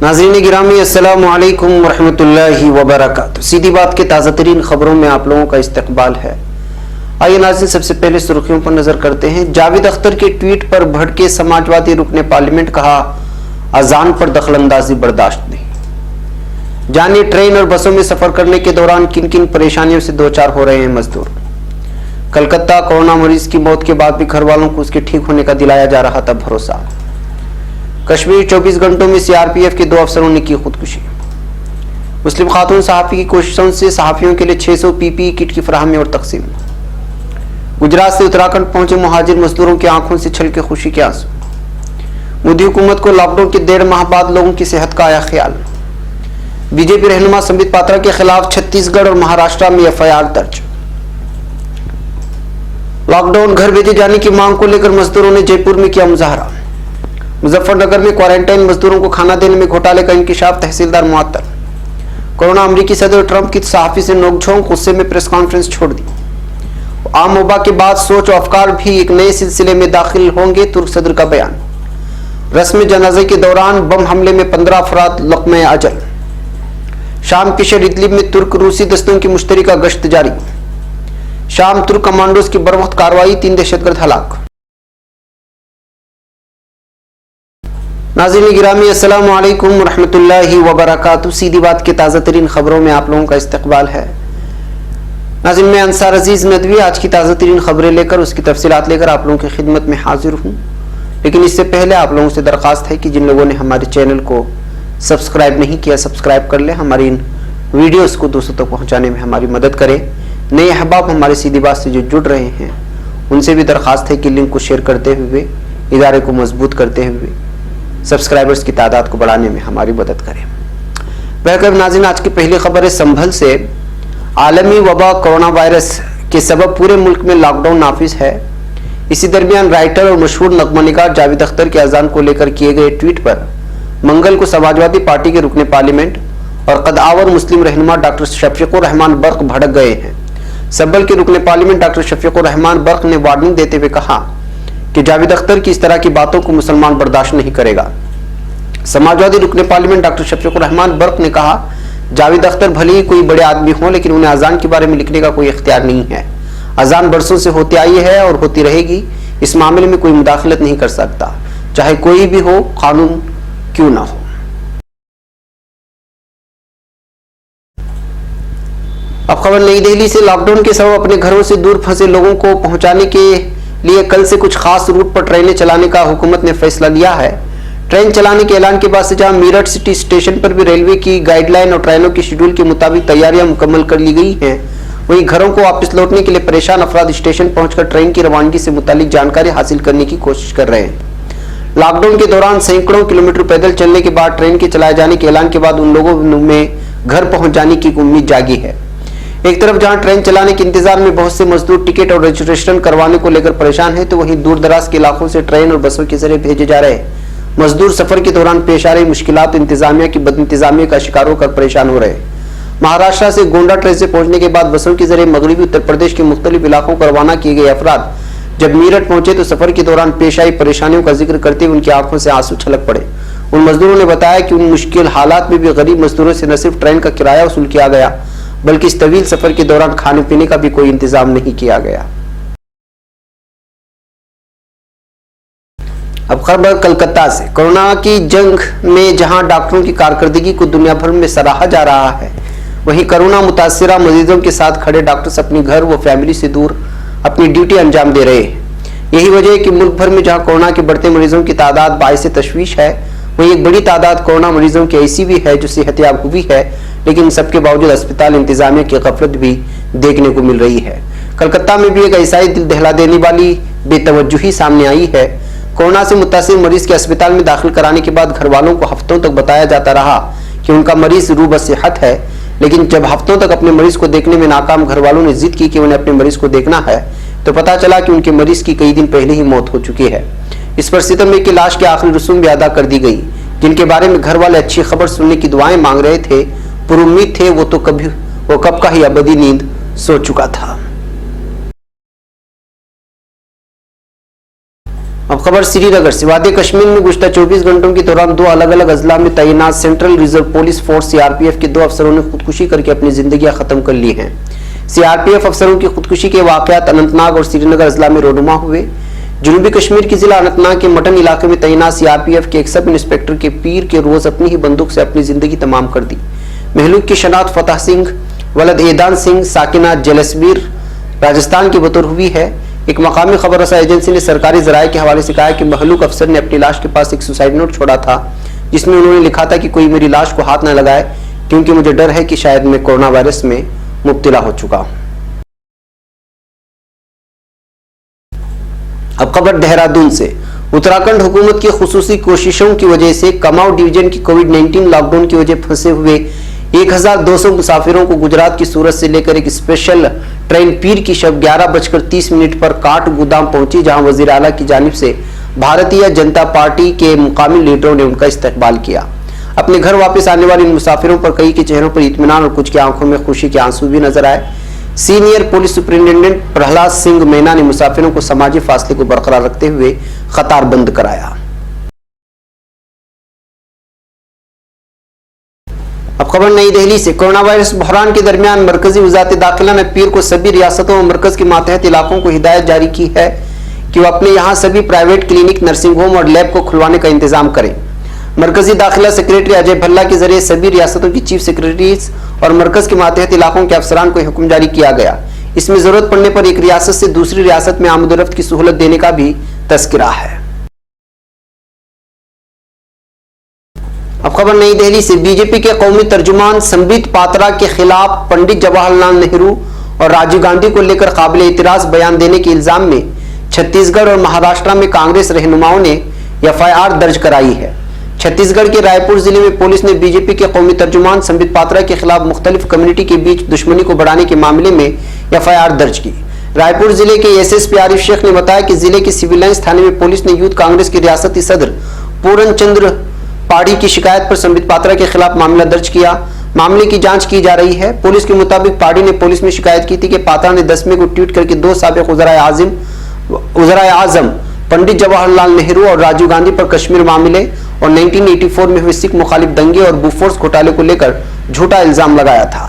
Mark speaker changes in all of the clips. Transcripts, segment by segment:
Speaker 1: नाज़रीन गिरामी अस्सलामु अलैकुम वरहमतुल्लाहि वबरकातुहू। सीधी बात के ताज़ा तरीन खबरों में आप लोगों का इस्तकबाल है। आइए नाज़रीन, सबसे पहले सुर्खियों पर नजर करते हैं। जावेद अख्तर के ट्वीट पर भड़के समाजवादी रुकने पार्लियामेंट, कहा अजान पर दखलंदाजी बर्दाश्त नहीं। जानिए ट्रेन और बसों में सफर करने के दौरान किन किन परेशानियों से दो चार हो रहे हैं मजदूर। कलकत्ता कोरोना मरीज की मौत के बाद भी घर वालों को उसके ठीक होने का दिलाया जा रहा था भरोसा। कश्मीर 24 घंटों में सीआरपीएफ के 2 अफसरों ने की खुदकुशी। मुस्लिम खातून सहाफी की कोशिशों से सहाफियों के लिए 600 पीपीई किट की फराहमी और तकसीम। गुजरात से उत्तराखंड पहुंचे मुहाजिर मजदूरों की आंखों से छलके खुशी के आंसू। मोदी हुकूमत को लॉकडाउन के 1.5 माह बाद लोगों की सेहत का आया ख्याल। बीजेपी रहनुमा संबित पात्रा के खिलाफ छत्तीसगढ़ और महाराष्ट्र में एफआईआर दर्ज। लॉकडाउन घर भेजे जाने की मांग को लेकर मजदूरों ने जयपुर में किया मुजाहरा। मुजफ्फरनगर में क्वारंटाइन मजदूरों को खाना देने में घोटाले का इंकिशाफ, तहसीलदार मुअत्तल। कोरोना अमेरिकी सदर ट्रंप की सहाफी से नोकझोंक, गुस्से में प्रेस कॉन्फ्रेंस छोड़ दी। आम वबा के बाद सोच और अफकार भी एक नए सिलसिले में दाखिल होंगे, तुर्क सदर का बयान। रस्म जनाजे के दौरान बम हमले में 15 अफराद लक़्मे अजल। शाम के शहर इदलिब में तुर्क रूसी दस्तों की मुश्तरका गश्त जारी। शाम तुर्क कमांडोज की बरवक्त कार्रवाई, 3 दहशतगर्द हलाक। नाज़रीन गिरामी अस्सलामु अलैकुम वरहमतुल्लाहि वबरकातुहू। सीधी बात के ताज़ा तरीन खबरों में आप लोगों का इस्तकबाल है। नाज़रीन, मैं अंसार अजीज नदवी आज की ताज़ा तरीन खबरें लेकर उसकी तफसीलात लेकर आप लोगों की खिदमत में हाजिर हूँ। लेकिन इससे पहले आप लोगों से दरख्वास्त है कि जिन लोगों ने हमारे चैनल को सब्सक्राइब नहीं किया, सब्सक्राइब कर ले। हमारी इन वीडियोज़ को दोस्तों तक पहुँचाने में हमारी मदद करें। नए अहबाब हमारे सीधी बात से जो जुड़ रहे हैं उनसे भी दरख्वास्त है कि लिंक को शेयर करते हुए इदारे को मजबूत करते हुए सब्सक्राइबर्स की तादाद को बढ़ाने में हमारी मदद करें। वह नाज़रीन, आज की पहली खबर है संभल से। आलमी वबा कोरोना वायरस के सबब पूरे मुल्क में लॉकडाउन नाफिज है। इसी दरमियान राइटर और मशहूर नगमानिगार जावेद अख्तर के अजान को लेकर किए गए ट्वीट पर मंगल को समाजवादी पार्टी के रुकने पार्लियामेंट और कदावर मुस्लिम रहनुमा डॉक्टर शफीकुर रहमान बर्क भड़क गए हैं। संभल के रुकने पार्लियामेंट डॉक्टर शफीकुर रहमान बर्क ने वार्निंग देते हुए कहा कि जावेद अख्तर की इस तरह की बातों को मुसलमान बर्दाश्त नहीं करेगा। समाजवादी रुकने पार्लियामेंट डॉक्टर शफीकुर रहमान बर्क ने कहा, जावेद अख्तर भले ही कोई बड़े आदमी हो, लेकिन उन्हें अजान के बारे में लिखने का कोई इख्तियार नहीं है। अजान बरसों से होती आई है और होती रहेगी। इस मामले में कोई मुदाखलत नहीं कर सकता, चाहे कोई भी हो, कानून क्यों ना हो। अब खबर नई दिल्ली से। लॉकडाउन के सबब अपने घरों से दूर फंसे लोगों को पहुंचाने के लिए कल से कुछ खास रूट पर ट्रेनें चलाने का हुकूमत ने फैसला लिया है। ट्रेन चलाने के ऐलान के बाद से जहां मीरठ सिटी स्टेशन पर भी रेलवे की गाइडलाइन और ट्रेनों के शेड्यूल के मुताबिक तैयारियां मुकम्मल कर ली गई हैं, वहीं घरों को वापस लौटने के लिए परेशान अफराद स्टेशन पहुंचकर ट्रेन की रवानगी से मुतालिक जानकारी हासिल करने की कोशिश कर रहे हैं। लॉकडाउन के दौरान सैकड़ों किलोमीटर पैदल चलने के बाद ट्रेन के चलाए जाने के ऐलान के बाद उन लोगों में घर पहुंच जाने की उम्मीद जागी है। एक तरफ जहां ट्रेन चलाने के इंतजार में बहुत से मजदूर टिकट और रजिस्ट्रेशन करवाने को लेकर परेशान हैं, तो वहीं दूर दराज के इलाकों से ट्रेन और बसों के जरिए भेजे जा रहे मजदूर सफर के दौरान पेश आ रही मुश्किलात, इंतजामिया की बदइंतजामिया का शिकार होकर परेशान हो रहे हैं। महाराष्ट्र से गोंडा ट्रेन से पहुंचने के बाद बसों के जरिए मगरबी उत्तर प्रदेश के मुख्तलिफ इलाकों को रवाना किए गए अफराद जब मीरठ पहुंचे तो सफर के दौरान पेश आई परेशानियों का जिक्र करते हुए उनकी आंखों से आंसू छलक पड़े। उन मजदूरों ने बताया कि उन मुश्किल हालात में भी गरीब मजदूरों से न सिर्फ ट्रेन का किराया वसूल किया गया, बल्कि इस तवील सफर के दौरान खाने पीने का भी कोई इंतजाम नहीं किया गया। अब खबर कलकत्ता से। कोरोना की जंग में जहां डॉक्टरों की कारकर्दगी को दुनिया भर में सराहा जा रहा है, वहीं कोरोना मुतासिरा मरीजों के साथ खड़े डॉक्टर्स अपने घर व फैमिली से दूर अपनी ड्यूटी अंजाम दे रहे हैं। यही वजह है कि मुल्क भर में जहां कोरोना के बढ़ते मरीजों की तादाद बाइस तशवीश है, वहीं एक बड़ी तादाद कोरोना मरीजों की ऐसी भी है जो सेहतयाब हुई है, लेकिन सबके बावजूद अस्पताल इंतजामिया की गफलत भी देखने को मिल रही है। कलकत्ता में भी एक ऐसा ही दिल दहला देने वाली बेतवज्जुही सामने आई है। कोरोना से मुतासिर मरीज के अस्पताल में दाखिल कराने के बाद घर वालों को हफ्तों तक बताया जाता रहा कि उनका मरीज रूब सेहत है, लेकिन जब हफ्तों तक अपने मरीज को देखने में नाकाम घर वालों ने जिद की कि उन्हें अपने मरीज को देखना है, तो पता चला कि उनके मरीज की कई दिन पहले ही मौत हो चुकी है। इस पर सितम में की लाश की आखिरी रस्म भी अदा कर दी गई, जिनके बारे में घर वाले अच्छी खबर सुनने की दुआएं मांग रहे थे, पुरुम्मीद थे वो कब का ही अबदी नींद सो चुका था। अब खबर श्रीनगर से। वादी कश्मीर में गुज़श्ता 24 घंटों के दौरान 2 अलग अलग अजला में तैनात central reserve police force CRPF के 2 अफसरों ने खुदकुशी करके अपनी जिंदगियां खत्म कर ली हैं। सीआरपीएफ अफसरों की खुदकुशी के वाकयात अनंतनाग और श्रीनगर अजला में रोनुमा हुए। जनूबी कश्मीर के जिला अनंतनाग के मटन इलाके में तैनात सीआरपीएफ के एक सब इंस्पेक्टर के पीर के रोज अपनी ही बंदूक से अपनी जिंदगी तमाम कर दी। महलूक की शनाख्त फतह सिंह वलद एदान सिंह साकिना जलसबीर राजस्थान की बतौर हुई है। एक मकामी खबर रसा एजेंसी ने सरकारी जराये के हवाले से कहा कि महलूक अफसर ने अपनी लाश के पास एक सुसाइड नोट छोड़ा था, जिसमें उन्होंने लिखा था कि कोई मेरी लाश को हाथ न लगाए क्योंकि मुझे डर है कि शायद मैं कोरोना वायरस में मुब्तला हो चुका हूं। अब खबर देहरादून से। उत्तराखंड हुकूमत की खुसूसी कोशिशों की वजह से कमाऊ डिवीजन की कोविड-19 लॉकडाउन की वजह फंसे हुए 1200 मुसाफिरों को गुजरात की सूरत से लेकर एक स्पेशल ट्रेन पीर की शब 11:30 पर काठ गोदाम पहुंची, जहां वजीर आला की जानिब से भारतीय जनता पार्टी के मुकामी लीडरों ने उनका इस्तकबाल किया। अपने घर वापस आने वाले इन मुसाफिरों पर कई के चेहरों पर इत्मीनान और कुछ की आंखों में खुशी के आंसू भी नजर आए। Senior police superintendent Prahlad Singh मैना ने मुसाफिरों को समाजी फासले को बरकरार रखते हुए कतार बंद कराया। अब खबर नई दिल्ली से। कोरोना वायरस बहरान के दरमियान मरकजी वजारत दाखिला ने पीर को सभी रियासतों और मरकज के मातहत इलाकों को हिदायत जारी की है कि वह अपने यहाँ सभी प्राइवेट क्लिनिक, नर्सिंग होम और लैब को खुलवाने का इंतजाम करें। मरकजी दाखिला सेक्रेटरी अजय भल्ला के जरिए सभी रियासतों की चीफ सेक्रेटरीज और मरकज के मातहत इलाकों के अफसरान को हुक्म जारी किया गया। इसमें जरूरत पड़ने पर एक रियासत से दूसरी रियासत में आमदोरफ्त की सहूलत देने का भी तस्करा है। अब खबर नई दिल्ली से। बीजेपी के कौमी तर्जुमान संबित पात्रा के खिलाफ पंडित जवाहरलाल नेहरू और राजीव गांधी को लेकर काबिल इतराज बयान देने के इल्जाम में छत्तीसगढ़ और महाराष्ट्र में कांग्रेस रहनुमाओं ने एफआईआर दर्ज कराई है। छत्तीसगढ़ के रायपुर जिले में पुलिस ने बीजेपी के कौमी तर्जुमान संबित पात्रा के खिलाफ मुख्तलिफ कम्युनिटी के बीच दुश्मनी को बढ़ाने के मामले में एफआईआर दर्ज की। रायपुर जिले के एसएसपी आरिफ शेख ने बताया कि जिले के सिविल लाइंस थाने में पुलिस ने यूथ कांग्रेस के रियासती सदर पूरन चंद्र पाड़ी की शिकायत पर संबित पात्रा के खिलाफ मामला दर्ज किया। मामले की जांच की जा रही है। पुलिस के मुताबिक पाड़ी ने पुलिस में शिकायत की थी कि पात्रा ने 10 मई को ट्वीट करके 2 साबिक वज़ीर आज़म पंडित जवाहरलाल नेहरू और राजीव गांधी पर कश्मीर मामले और 1984 में हुए सिख मुखालिफ दंगे और बोफोर्स घोटाले को लेकर झूठा इल्जाम लगाया था।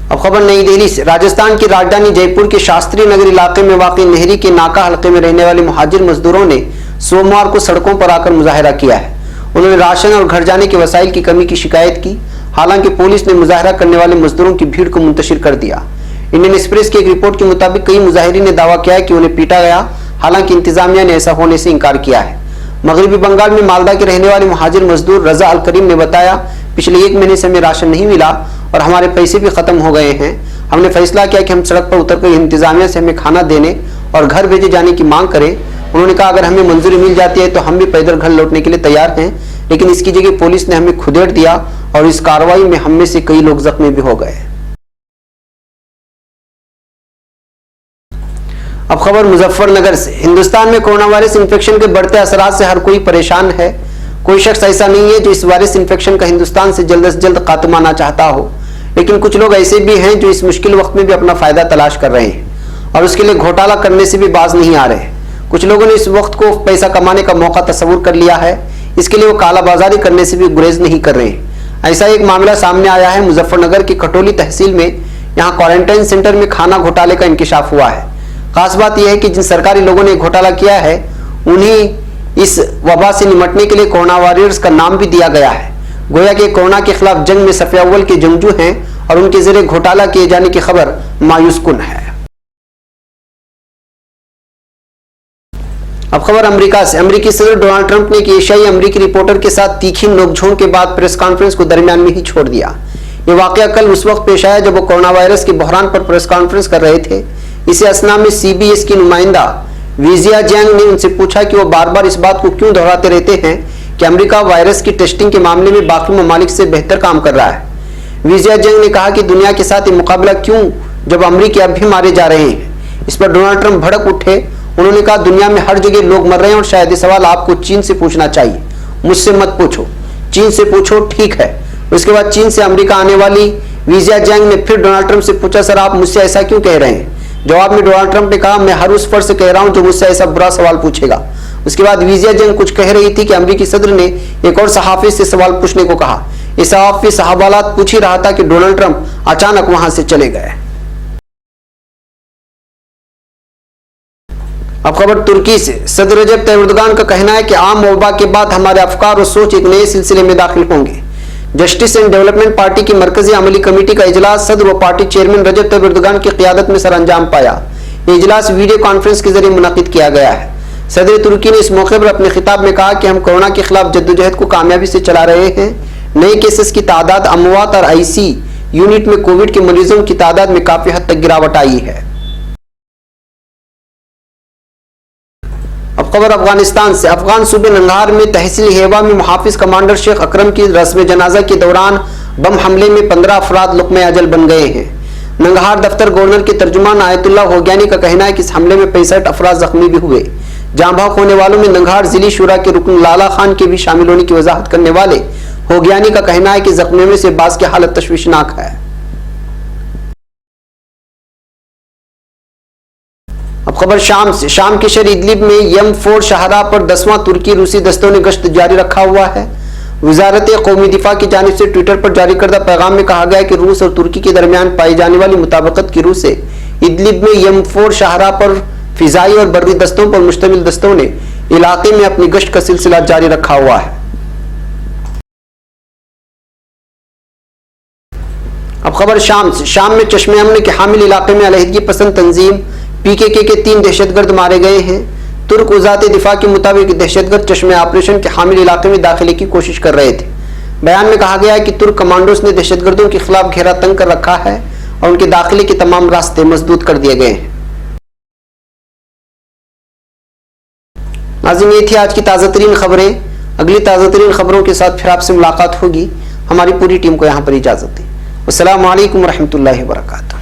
Speaker 1: अब खबर नई दिल्ली से। राजस्थान की राजधानी जयपुर के शास्त्री नगर इलाके में वाक़ई नहरी के नाका हल्के में रहने वाले मुहाजिर मजदूरों ने सोमवार को सड़कों पर आकर मुजाहिरा किया है। उन्होंने राशन और घर जाने के वसाइल की कमी की शिकायत की। हालांकि पुलिस ने मुजाहिरा करने वाले मजदूरों की भीड़ को मुंतशिर कर दिया। इंडियन एक्सप्रेस की एक रिपोर्ट के मुताबिक कई मुजाहिरीन ने दावा किया है कि उन्हें पीटा गया, हालांकि इंतजामिया ने ऐसा होने से इनकार किया है। मगरबी बंगाल में मालदा के रहने वाले मुहाजिर मजदूर रजा अल करीम ने बताया, पिछले 1 महीने से हमें राशन नहीं मिला और हमारे पैसे भी खत्म हो गए हैं। हमने फैसला किया कि हम सड़क पर उतरकर इंतजामिया से हमें खाना देने और घर भेजे जाने की मांग करें। उन्होंने कहा, अगर हमें मंजूरी मिल जाती है तो हम भी पैदल घर लौटने के लिए तैयार हैं, लेकिन इसकी जगह पुलिस ने हमें खुदेड़ दिया और इस कार्रवाई में हम में से कई लोग जख्मी भी हो गए। अब खबर मुजफ्फरनगर से। हिंदुस्तान में कोरोना वायरस इंफेक्शन के बढ़ते असरात से हर कोई परेशान है। कोई शख्स ऐसा नहीं है जो इस वायरस इंफेक्शन का हिंदुस्तान से जल्द खात्मा ना चाहता हो, लेकिन कुछ लोग ऐसे भी हैं जो इस मुश्किल वक्त में भी अपना फायदा तलाश कर रहे हैं और उसके लिए घोटाला करने से भी बाज नहीं आ रहे। कुछ लोगों ने इस वक्त को पैसा कमाने का मौका तस्वुर कर लिया है, इसके लिए वो कालाबाजारी करने से भी गुरेज नहीं कर रहे हैं। ऐसा एक मामला सामने आया है मुजफ्फरनगर की कटोली तहसील में। यहाँ क्वारंटाइन सेंटर में खाना घोटाले का इंकिशाफ हुआ है। खास बात यह है कि जिन सरकारी लोगों ने घोटाला किया है उन्हें इस वबा से निपटने के लिए कोरोना वॉरियर्स का नाम भी दिया गया है। गोया कि कोरोना के खिलाफ जंग में सफ़े अव्वल के जंगजू हैं और उनके जरिए घोटाला किए जाने की खबर मायूस कुन है। अब खबर अमेरिका से। अमेरिकी सदर डोनाल्ड ट्रंप ने एक एशियाई अमेरिकी रिपोर्टर के साथ तीखी नोकझोंक के बाद प्रेस कॉन्फ्रेंस को दरमियान में ही छोड़ दिया। ये वाकया कल उस वक्त पेश आया जब वो कोरोना वायरस के बहरान पर प्रेस कॉन्फ्रेंस कर रहे थे। इसी असना में सीबीएस की नुमाइंदा विजिया जैंग ने उनसे पूछा कि वो बार बार इस बात को क्यों दोहराते रहते हैं कि अमेरिका वायरस की टेस्टिंग के मामले में बाकी ममालिक से बेहतर काम कर रहा है। विजिया जैंग ने कहा कि दुनिया के साथ ये मुकाबला क्यों जब अमेरिकी अब भी मारे जा रहे हैं। इस पर डोनाल्ड ट्रंप भड़क उठे। उन्होंने कहा, दुनिया में हर जगह लोग मर रहे हैं और शायद ये सवाल आपको चीन से पूछना चाहिए, मुझसे मत पूछो, चीन से पूछो। ठीक है। उसके बाद चीन से अमेरिका आने वाली विजिया जैंग ने फिर डोनाल्ड ट्रंप से पूछा, सर आप मुझसे ऐसा क्यों कह रहे हैं? जवाब में डोनाल्ड ट्रंप ने कहा, मैं हर उस फर्द से कह रहा हूं जो मुझसे ऐसा बुरा सवाल पूछेगा। उसके बाद विजिया जंग कुछ कह रही थी कि अमेरिकी सदर ने एक और सहाफी से सवाल पूछने को कहा। इस सहाफी सवालात पूछ ही रहा था कि डोनाल्ड ट्रंप अचानक वहां से चले गए। अब खबर तुर्की से। सदर रजब तैयब एर्दोगान का कहना है कि आम वबा के बाद हमारे अफकार और सोच एक नए सिलसिले में दाखिल होंगे। जस्टिस एंड डेवलपमेंट पार्टी की मरकजी अमली कमेटी का इजलास सदर व पार्टी चेयरमैन रजब तैयब एर्दोगान की क़ियादत में सरअंजाम पाया। यह इजलास वीडियो कॉन्फ्रेंस के जरिए मुनक़िद किया गया है। सदर तुर्की ने इस मौके पर अपने खिताब में कहा कि हम कोरोना के खिलाफ जद्दोजहद को कामयाबी से चला रहे हैं। नए केसेस की तादाद, अमवात और आईसी यूनिट में कोविड के मरीजों की तादाद में काफी हद तक गिरावट आई है। अब खबर अफगानिस्तान से। अफगान सूबे नंगहार में तहसील हेवा में मुहाफिज कमांडर शेख अकरम की रस्म जनाजा के दौरान बम हमले में 15 अफराद लुक़्मे अजल बन गए हैं। नंगहार दफ्तर गवर्नर के तर्जुमान आयतुल्लाह होगियानी का कहना है कि इस हमले में 65 अफराद जख्मी भी हुए। जाँ बाहक होने वालों में नंगहार जिली शुरा के रुकन लाला खान के भी शामिल होने की वजाहत करने वाले होगियानी का कहना है कि जख्मियों में से बाज़ की हालत तशवीशनाक है। अब खबर शाम से। शाम के शहर इदलिब में यम-4 शाहरा पर 10वां तुर्की रूसी दस्तों ने गश्त जारी रखा हुआ है। वजारत कौमी दिफा की जानिब से ट्विटर पर जारी करदा पैगाम में कहा गया है कि रूस और तुर्की के दरमियान पाई जाने वाली मुताबिकत की रूह से इदलिब में यम-4 शाहरा पर फिजाई और बर्री दस्तों पर मुश्तमिल दस्तों ने इलाके में अपनी गश्त का सिलसिला जारी रखा हुआ है। अब खबर शाम से। शाम में चश्मे अमन के हामिल इलाके में अलहदगी पसंद तंजीम पीकेके के 3 दहशतगर्द मारे गए हैं। तुर्क वज़ारत दिफा के मुताबिक दहशतगर्द चश्मे ऑपरेशन के हामिल इलाके में दाखिले की कोशिश कर रहे थे। बयान में कहा गया है कि तुर्क कमांडोज ने दहशतगर्दों के खिलाफ घेरा तंग कर रखा है और उनके दाखिले के तमाम रास्ते मजबूत कर दिए गए हैं। नाज़रीन, ये थी आज की ताज़ा तरीन खबरें। अगली ताज़ा तरीन खबरों के साथ फिर आपसे मुलाकात होगी। हमारी पूरी टीम को यहाँ पर इजाज़त दें। अस्सलामु अलैकुम रहमतुल्लाहि व बरकातुहू।